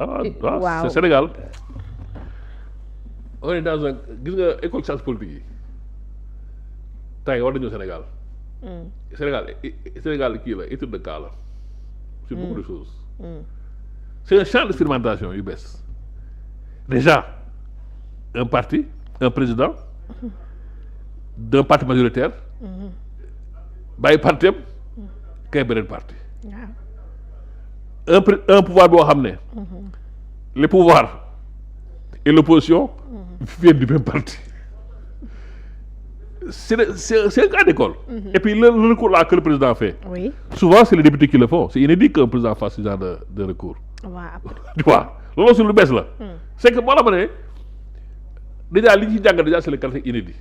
waaw c'est Sénégal on est dans un gis nga école sciences politique yi tey war nañu Sénégal. Sénégal kii la étude de cas la sur beaucoup de choses. C'est un champ d'expérimentation yu bees déjà un parti un président d'un parti majoritaire bàyyi parti am kay beneen parti un pouvoir boo xam ne les pouvoirs et l'opposition viennent du même parti c'est un cas d'école. Et puis le recours là que le président fait. Oui. Souvent c'est les députés qui le font. C'est inédit qu'un président fasse ce genre de recours. Tu vois loolu aussi lu bees la. C'est que moo la ma ne déjà li ñu ci jàngal déjà c'est le caractère inédit.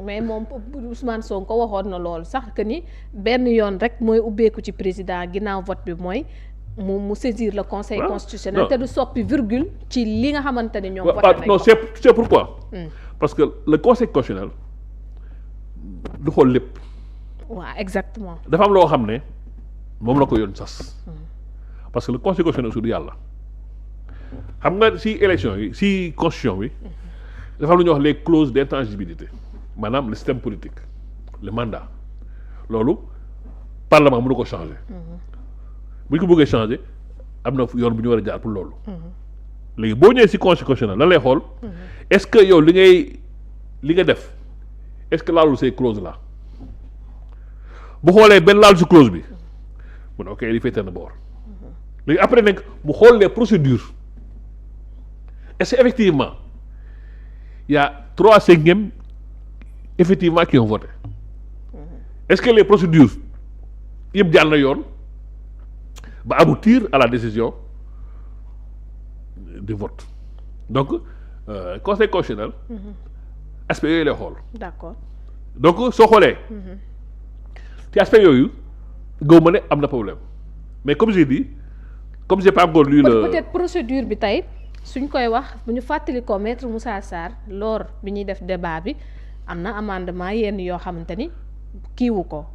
mais moom Ousmane Sonko waxoon na loolu sax que ni benn yoon rek mooy ubbeeku ci président ginnaaw vote bi mooy mu saisir le conseil constitutionnel te du soppi virgule ci li nga xamante ni ñoom. voté nañ ko non c'est pourquoi. Parce que le conseil constitutionnel du xool lépp. waaw exactement. dafa am loo xam ne moom la ko yoon sas. parce que le conseil constitutionnel su du yàlla xam nga si élection yi si constitution bi dafa am lu ñuy wax les clauses d'intangibilité maanaam le système politique le mandat loolu parlement mënu ko changer. bu ñu ko bëggee changer am na yoon bu ñu war a jaar pour loolu. léegi boo ñëwee si conseil constitutionnel lan lay xool. est-ce que yow li nga def est-ce que laalul ces clauses là bu xoolee benn laal si clause bi mun ok li féetee na boor. léegi après nag mu xool les procédures est-ce que effectivement il y a 3/5 effectivement qui ont voté est-ce que les procédures yëpp jaar na yoon ba aboutir à la décision du vote donc conseil constitutionnel aspect yooyu lay xool. D'accord. donc soo xoolee ci aspect yooyu gaw ma ne am na problème mais comme j'ai dit comme j'ai pas encore lu le peut-être procédure bi tey suñ koy wax bu ñu fàttali ko maître Moussa Sarr lors bi ñuy def débat bi am na amendement yenn yoo xamante ni kiiwu ko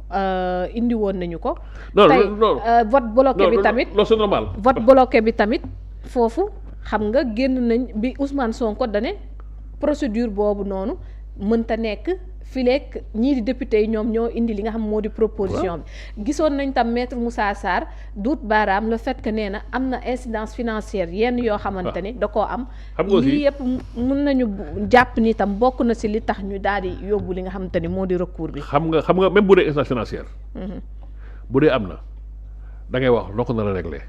indi woon nañu ko. non tey non vote bloqué bi tamit non c'est normal. vote bloqué bi tamit foofu xam nga génn nañ bi Ousmane Sonko dane procédure boobu noonu mënta nekk fileek ñii di député yi ñoom ñoo indi li nga xam moo di proposition bi gisoon nañ tam maître Moussa Sarr duut baaraam le fait que nee na am na incidence financière yenn yoo xamante ni da koo am lii yëpp mën nañu jàpp ni tam bokk na si li tax ñu daal di yóbbu li nga xamante ni moo di recours bi xam nga même bu dee incidence financière bu dee am na da ngay wax noo ko nar a réglé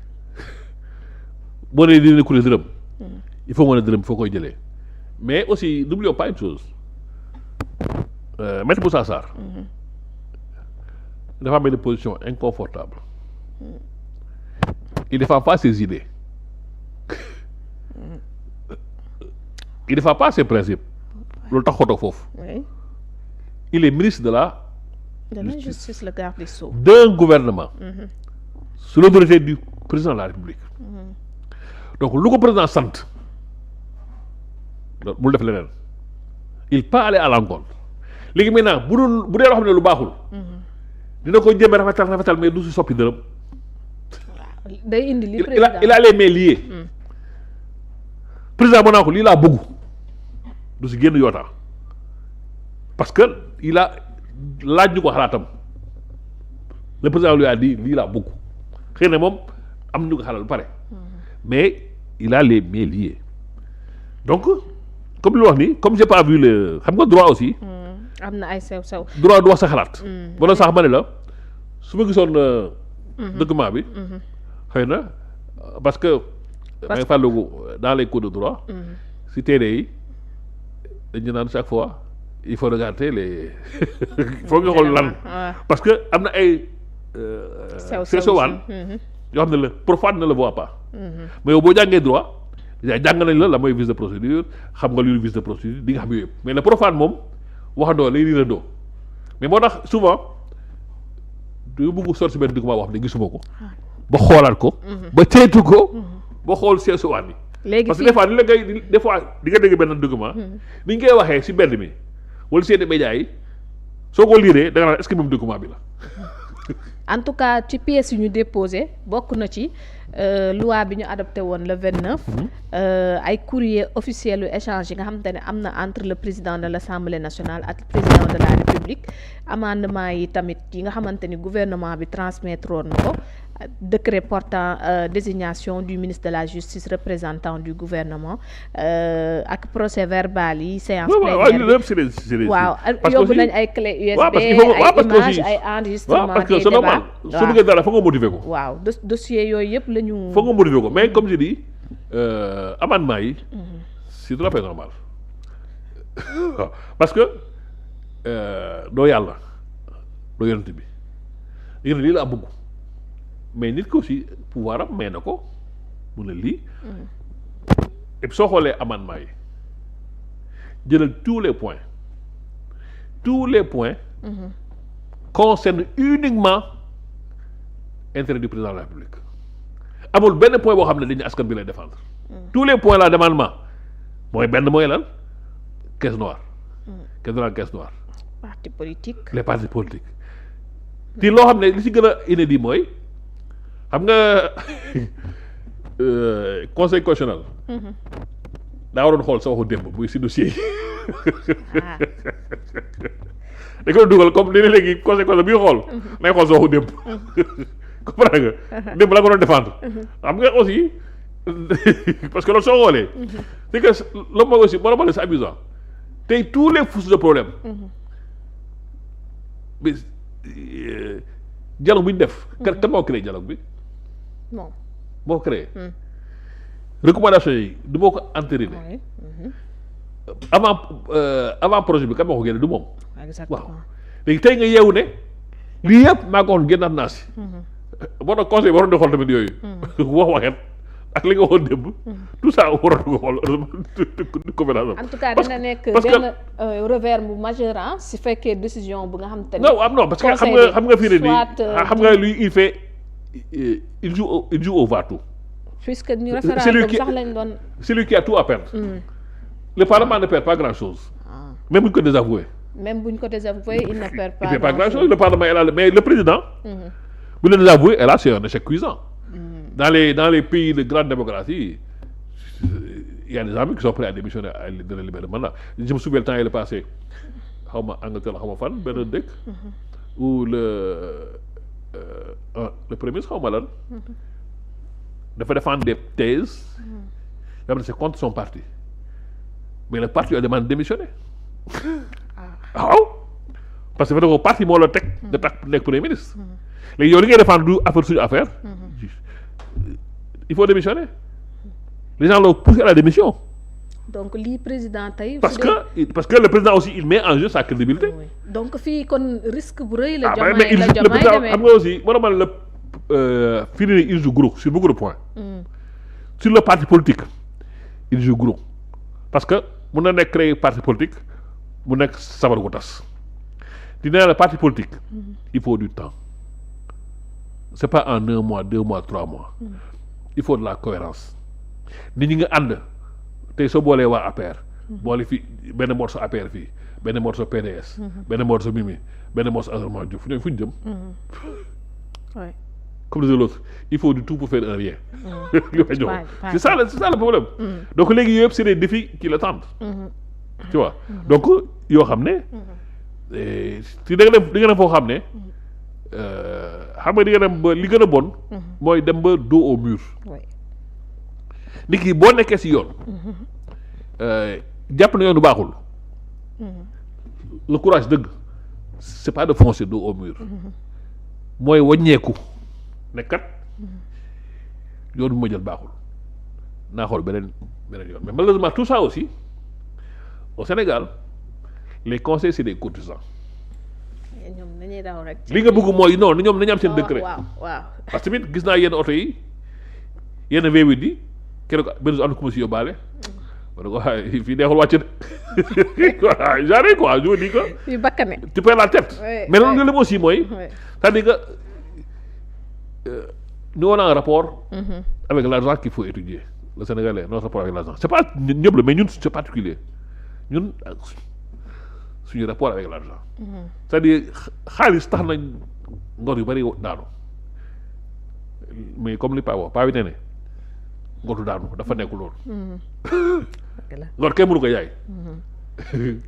boo dee dina kuréel dërëm il faut nga ne dërëm foo koy jëlee mais aussi n'oublions pas une chose maître Moussa Sarr dafa am benn position inconfortable il défend pas ses idées il défend pas ses principes loolu tax ko toog foofu il est ministre de la justice le garde des Sceaux d'un gouvernement sous l'autorité du président de la République donc lu ko président sant bul def leneen il peut aller à l'encontre léegi maintenant bu dee loo xam ne lu baaxul dina ko jéem a rafetal mais du si soppi dërëm. day indi li président il a les mains liées. président mën naa ko lii laa bëgg du si génn yoota parce que il a laaj ñu ko xalaatam le président lui a dit lii laa bëgg xëy na moom am ñu ko xalaat ba pare mais il a les mains liées donc comme li wax ni comme j'ai pas vu le xam nga droit aussi. am na ay sew droit du wax sa xalaat. wala sax ma ne la su ma gisoon document bi. xëy na parce que. da ngay fàttaliku dans les cours de droit. si téere yi dañu naan chaque fois il faut regarder les. il faut nga xool lan. parce que am na ay. sewaan yoo xam ne le profane ne le voit pas. mais yow boo jàngee droit jàng nañ la mooy vice de procédure xam nga luy vice de procédure di nga xam yooyu yëpp mais le profane moom. waxandoo lay riirandoo mais moo tax souvent du bëgg sorti benn document boo xam ne gisuma ko ba xoolaat ko ba ceytu ko ba xool seesuwaat bi léegi parce que des fois ni la ngay des fois di nga dégg benn document ni ñu koy waxee si mbedd mi wala seeni médias yi soo ko liiree da nga naan est-ce que même document bi la en tout cas ci pièces yu ñu déposé bokk na ci loi bi ñu adopté woon le 29. ay courrier officiel yu échange yi nga xamante ne am na entre le président de l'Assemblée nationale ak président de la République amendement yi tamit yi nga xamante ni gouvernement bi transmettre woon na ko décret portant désignation du ministre de la justice représentant du gouvernement ak procès verbal yi séance plénière waaw yóbbu nañ ay clé USB ay image ay enregistrement parce que c'est normal su duggee dara foog nga motiver ko waaw dossier yooyu yëpp la ñu foog nga motiver ko mais comme je dis amendement yi c'est tout à fait normal parce que doo yàlla doo yonent bi yéen lii laa bëgg mais nit ko aussi pouvoir am may na ko mu ne lii et puis soo xoolee amendement yi jëlal tous les points concernent uniquement intérêt du président de la République amul benn point boo xam ne dañu askan bi lay défendre tous les points là d'amendement mooy benn mooy lan caisse noire caisse noire parti politique les partis politiques te loo xam ne li ci gën a inédit mooy xam nga conseil constitutionnel daa waroon xool sa waxu démb buy si dossier yi da ko dugal comme ni léegi conseil constitutionnel bi xool nay xool sa waxu démb comprendre nga démb la ko doon défendre xam nga aussi parce que loolu soo xoolee c'est que loolu mooy aussi boo la c'est amusant tey tous les sources de problème mais dialogue bi ñu def kan moo créé dialogue bi non moo créé recommandation yi du moo ko entériné avant projet bi kan moo ko génne du moom waaw léegi tey nga yeewu ne lii yëpp maa ko waxoon génnaat naa si boo tax conseil waroon di xool tamit yooyu wax waxet ak li nga waxoon démb tout ça waroon ko xool conférence en tout cas dina nekk benn revers bu majeur si fekkee décision bu nga xam te non parce que xam nga fii ne nii xam nga lui il fait il joue au va-tout puisque ñu référendum sax lañ doon celui qui a tout à perdre le parlement ne perd pas grand-chose même bu ñu ko désavoué il ne perd pas grand-chose le parlement est là mais le président bu leen désavoué et là c'est un échec cuisant dans les pays de grande démocratie il y a des amis qui sont prêts à démissionner à donner libérer mandat je me souviens le temps il est passé xaw ma Angleterre xaw ma fan benn dëkk où le premier ministre xaw ma lan dafa défendre des thèses yoo xam ne c'est contre son parti mais le parti a demandé de démissionner waaw parce que dafa parti moo la teg nga tax nekk premier ministre léegi yow li ngay défendre du affaire suñu affaire il faut démissionner les gens l'ont poussé à la démission donc lii président tey parce que le président aussi il met en jeu sa crédibilité donc fii kon risque bu rëy la Diomaye la Diomaye demee xam nga aussi moo tax la fii nii il joue gros sur beaucoup de points sur le parti politique il joue gros parce que mun na nekk créer parti politique mu nekk sabar gu tas dina la parti politique il faut du temps c'est pas en 1 mois 2 mois 3 mois il faut de la cohérence nit ñi nga ànd tey soo boolee waa APR boole fi benn morceau APR fii benn morceau PDS benn morceau Mimi benn morceau Azarma Diouf ñooñu fu ñu jëm comme disait l'autre il faut du tout pour faire un rien c'est ça le problème donc léegi yooyu yëpp c'est des défis qui l'attendent tu vois donc yoo xam ne si da nga dem foo xam ne xam nga di nga dem ba li gën a bon mooy dem ba dos au mur nit ki boo nekkee si yoon jàpp na yoon du baaxul le courage dëgg c'est pas de foncer dos au mur mooy wàññeeku ne kat yoon bu ma jël baaxul naa xool beneen yoon mais malheureusement tout ça aussi au Sénégal les conseils c'est des courtisans ñoom dañuy daw rek li nga bëgg mooy non ñoom nañu am seen décret waaw parce que tamit gis naa yenn oto yi yenn V8 yi keroog benn am na ku ma si yóbbaale ma ne ko waaye fii neexul wàcc de waaw genre quoi je me dis que fii bakkane tu perds la tête mais loolu nga leen aussi mooy c'est-à-dire que nous on a un rapport avec l'argent qu'il faut étudier le Sénégalais notre rapport avec l'argent c'est pas ñëpp la mais ñun c'est particulier ñun suñu rapport avec l'argent c'est-à-dire xaalis tax nañ ngor yu bari daanu mais comme li Paa wax Paa bi nee ne ngootu daanu dafa nekkul loolu. dëgg la ngoot kenn mënu ko yaay.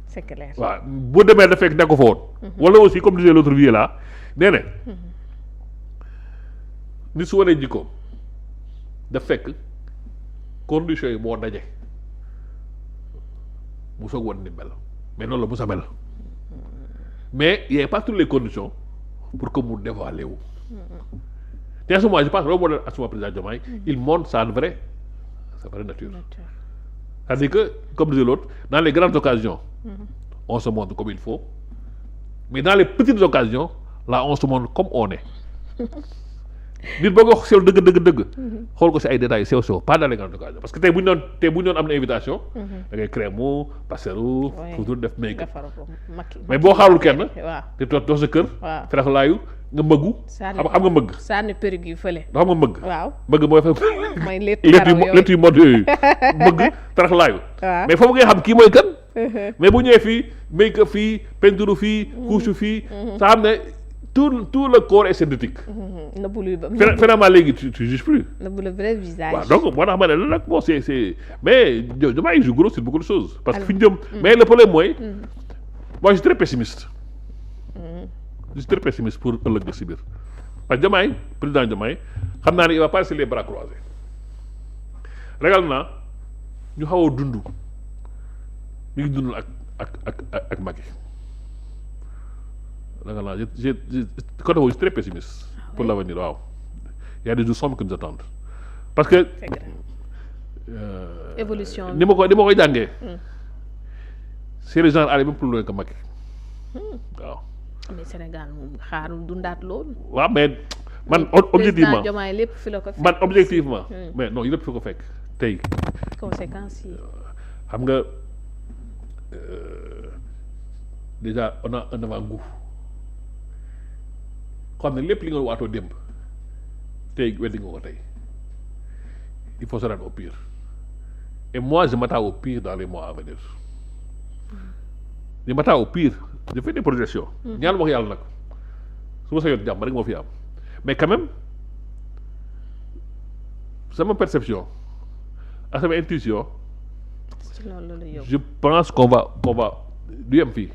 c'est clair. waaw bu demee da fekk nekk ko fa woon. wala aussi comme disait l'autre vieux là nee na ni su wanee jikkoom da fekk conditions yi moo daje mu soog wan ni mel mais noonu la mu sa mel mais y a pas toutes les conditions pour que mu dévoiler wu. te à ce moment je pense que loolu moo doon à ce moment président Diomaye il montre sa vraie nature. C'est-à-dire que comme disait l'autre dans les grandes occasions on se montre comme il faut mais dans les petites occasions là on se montre comme on est. nit boo ko seetlu dëgg xool ko si ay détails sew pas dans les grandes occasions parce que tey bu ñu doon am na invitation da ngay crème mu passeru toujours def make mais boo xaarul kenn te toog sa kër ferax laayu nga mëggu xam nga mëgg sànni périg yu fële xam nga mëgg waaw mëgg mooy fa mooy létt yu mode yooyu mëgg ferax laayu mais foofu ngay xam kii mooy kan mais bu ñëwee fii make up fii peinture fii couche fii sa xam ne tout le corps est synthétique. Finalement léegi tu juges plus. le vrai visage. waaw donc moo tax ma ne la nag bon c'est mais Diomaye joue gros sur beaucoup de choses. parce que fi ñu jëm mais le problème mooy. moi je suis très pessimiste. je suis très pessimiste pour ëllëg si biir parce que Diomaye président Diomaye xam naa ne il va pas laisser les bras croisés. régalement ñu xaw a dund ñu ngi dund ak Macky. j'ai côté boobu je suis très pessimiste pour l'avenir waaw il y a des jours sombres qui nous attendent parce que évolution ni ma koy jàngee c'est les gens aller même plus loin que Macky waaw mais Sénégal moom xaarul dundaat loolu waaw mais man objectivement Diomaye lépp fi la ko fekk man objectivement mais non lépp fi ko fekk tey conséquences yi xam nga déjà on a un avant-goût xam ne lépp li nga waatoo démb tey weddi nga ko tey il faut se rendre au pire et moi je m'attends au pire dans les mois à venir je m'attends au pire je fais des projections ñaan wax yàlla nag su ma sa yoon jàmm rek moo fi am mais quand même sama perception ak sama intuition je pense qu'on va du yem fii